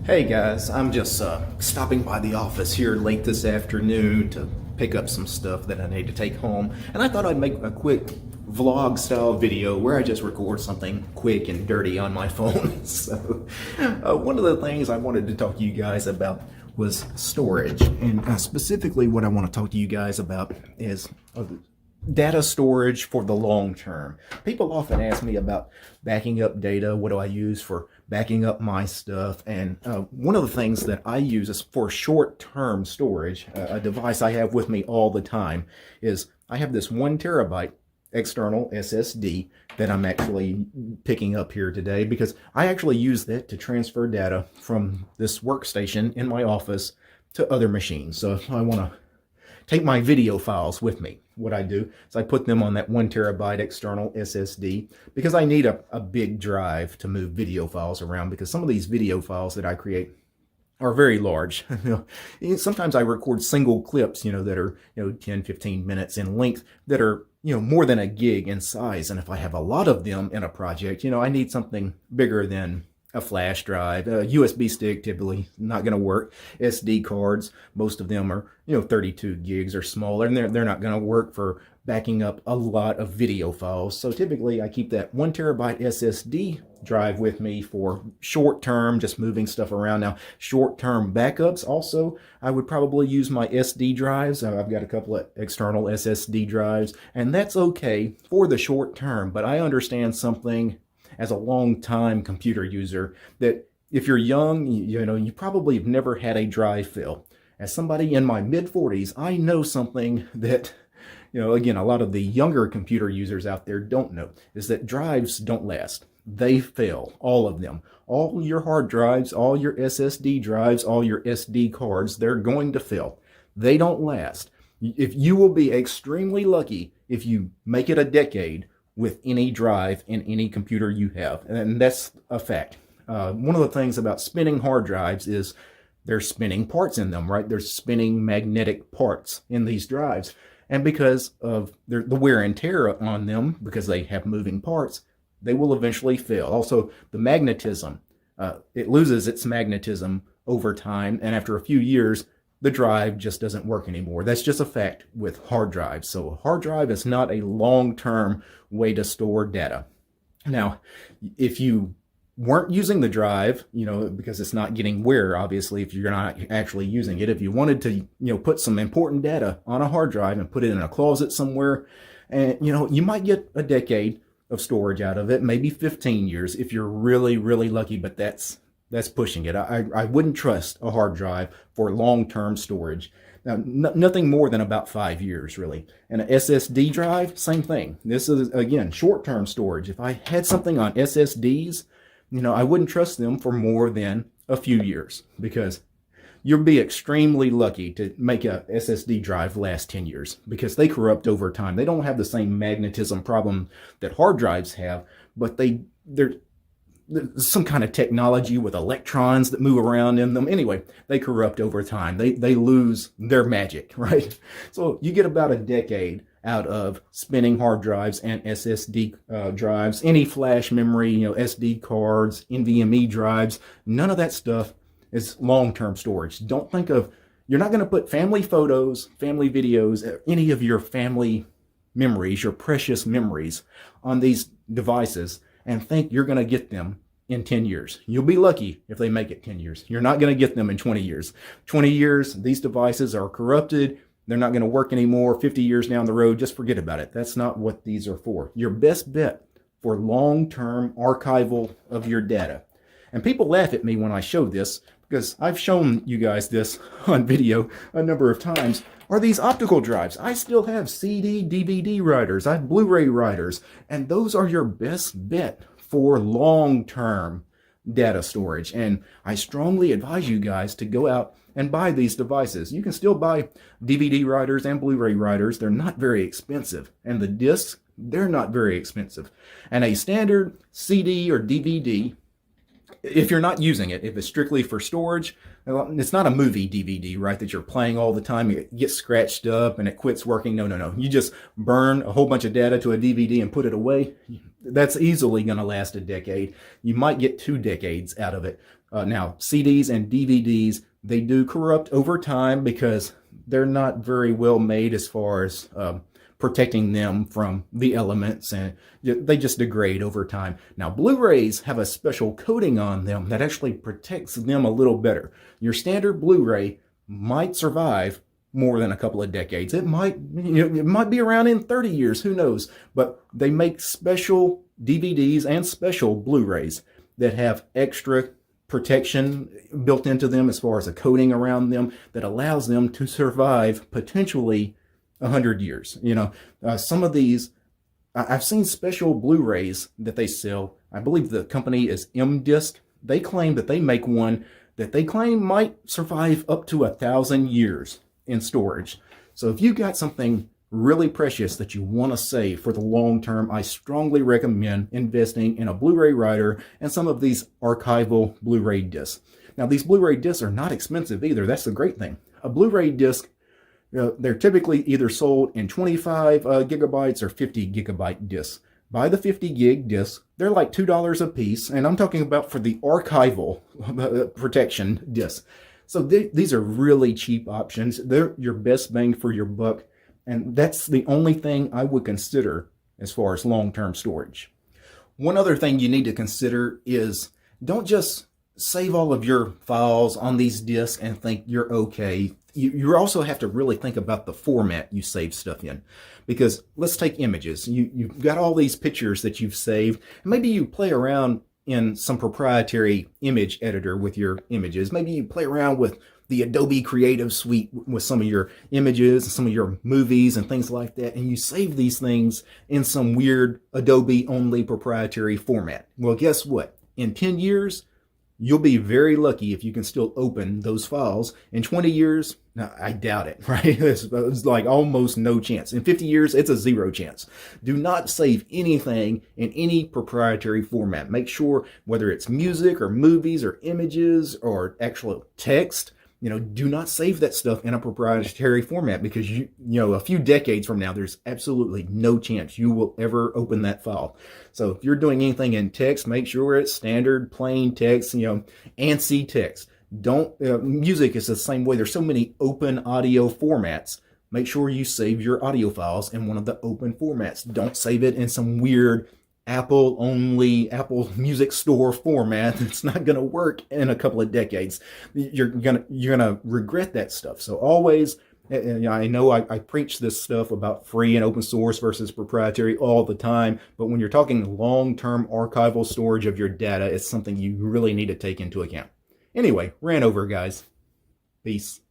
Hey guys, I'm just stopping by the office here late this afternoon to pick up some stuff that I need to take home, and I thought I'd make a quick vlog style video where I just record something quick and dirty on my phone. So one of the things I wanted to talk to you guys about was storage, and specifically what I want to talk to you guys about is data storage for the long term. People often ask me about backing up data. What do I use for backing up my stuff? And one of the things that I use is for short-term storage. A device I have with me all the time is I have this 1 terabyte external SSD that I'm actually picking up here today because I actually use that to transfer data from this workstation in my office to other machines. So if I want to take my video files with me, what I do is I put them on that 1 terabyte external SSD because I need a big drive to move video files around, because some of these video files that I create are very large. Sometimes I record single clips, that are 10, 15 minutes in length, that are more than a gig in size. And if I have a lot of them in a project, I need something bigger than a flash drive. A USB stick typically not going to work. SD cards, most of them are 32 gigs or smaller, and they're not going to work for backing up a lot of video files. So typically I keep that 1 terabyte SSD drive with me for short term, just moving stuff around. Now, short term backups also, I would probably use my SD drives. I've got a couple of external SSD drives, and that's okay for the short term. But I understand something as a long-time computer user, that if you're young, you probably have never had a drive fill. As somebody in my mid-40s, I know something that, again, a lot of the younger computer users out there don't know, is that drives don't last. They fail, all of them. All your hard drives, all your SSD drives, all your SD cards, they're going to fail. They don't last. If you will be extremely lucky if you make it a decade with any drive in any computer you have. And that's a fact. One of the things about spinning hard drives is there's spinning parts in them, right? There's spinning magnetic parts in these drives. And because of the wear and tear on them, because they have moving parts, they will eventually fail. Also, the magnetism, it loses its magnetism over time. And after a few years, the drive just doesn't work anymore. That's just a fact with hard drives. So a hard drive is not a long-term way to store data. Now, if you weren't using the drive, because it's not getting wear, obviously, if you're not actually using it, if you wanted to, put some important data on a hard drive and put it in a closet somewhere, and, you might get a decade of storage out of it, maybe 15 years if you're really, really lucky, but that's pushing it. I wouldn't trust a hard drive for long-term storage. Now, nothing more than about 5 years, really. And an SSD drive, same thing. This is, again, short-term storage. If I had something on SSDs, I wouldn't trust them for more than a few years, because you'll be extremely lucky to make a SSD drive last 10 years, because they corrupt over time. They don't have the same magnetism problem that hard drives have, but they're some kind of technology with electrons that move around in them. Anyway, they corrupt over time. They lose their magic, right? So you get about a decade out of spinning hard drives and SSD drives, any flash memory, SD cards, NVMe drives. None of that stuff is long-term storage. Don't think of, you're not going to put family photos, family videos, any of your family memories, your precious memories on these devices and think you're going to get them in 10 years. You'll be lucky if they make it 10 years. You're not going to get them in 20 years. 20 years, these devices are corrupted. They're not going to work anymore. 50 years down the road, just forget about it. That's not what these are for. Your best bet for long-term archival of your data. And people laugh at me when I show this, because I've shown you guys this on video a number of times, are these optical drives. I still have CD, DVD writers. I have Blu-ray writers. And those are your best bet for long-term data storage. And I strongly advise you guys to go out and buy these devices. You can still buy DVD writers and Blu-ray writers. They're not very expensive. And the discs, they're not very expensive. And a standard CD or DVD If you're not using it, if it's strictly for storage, it's not a movie DVD, right, that you're playing all the time. It gets scratched up and it quits working. No, no, no. You just burn a whole bunch of data to a DVD and put it away. That's easily going to last a decade. You might get 2 decades out of it. Now, CDs and DVDs, they do corrupt over time because they're not very well made as far as protecting them from the elements, and they just degrade over time. Now, Blu-rays have a special coating on them that actually protects them a little better. Your standard Blu-ray might survive more than a couple of decades. It might, it might be around in 30 years, who knows? But they make special DVDs and special Blu-rays that have extra protection built into them as far as a coating around them that allows them to survive potentially 100 years. Some of these, I've seen special Blu-rays that they sell. I believe the company is M-Disc. They claim that they make one that they claim might survive up to 1,000 years in storage. So if you've got something really precious that you want to save for the long term, I strongly recommend investing in a Blu-ray writer and some of these archival Blu-ray discs. Now, these Blu-ray discs are not expensive either. That's the great thing. A Blu-ray disc, they're typically either sold in 25 gigabytes or 50 gigabyte discs. Buy the 50 gig discs. They're like $2 a piece, and I'm talking about for the archival protection disc. So these are really cheap options. They're your best bang for your buck, and that's the only thing I would consider as far as long-term storage. One other thing you need to consider is don't just save all of your files on these disks and think you're okay. You also have to really think about the format you save stuff in. Because let's take images. You've got all these pictures that you've saved. Maybe you play around in some proprietary image editor with your images. Maybe you play around with the Adobe Creative Suite with some of your images and some of your movies and things like that, and you save these things in some weird Adobe-only proprietary format. Well, guess what? In 10 years, you'll be very lucky if you can still open those files. In 20 years, no, I doubt it, right? It's like almost no chance. In 50 years, it's a 0 chance. Do not save anything in any proprietary format. Make sure whether it's music or movies or images or actual text, do not save that stuff in a proprietary format because a few decades from now, there's absolutely no chance you will ever open that file. So if you're doing anything in text, make sure it's standard plain text, ANSI text. Music is the same way. There's so many open audio formats. Make sure you save your audio files in one of the open formats. Don't save it in some weird Apple Music Store format. It's not going to work in a couple of decades. You're gonna regret that stuff. So always, I know I preach this stuff about free and open source versus proprietary all the time, but when you're talking long-term archival storage of your data, it's something you really need to take into account. Anyway, ran over, guys. Peace.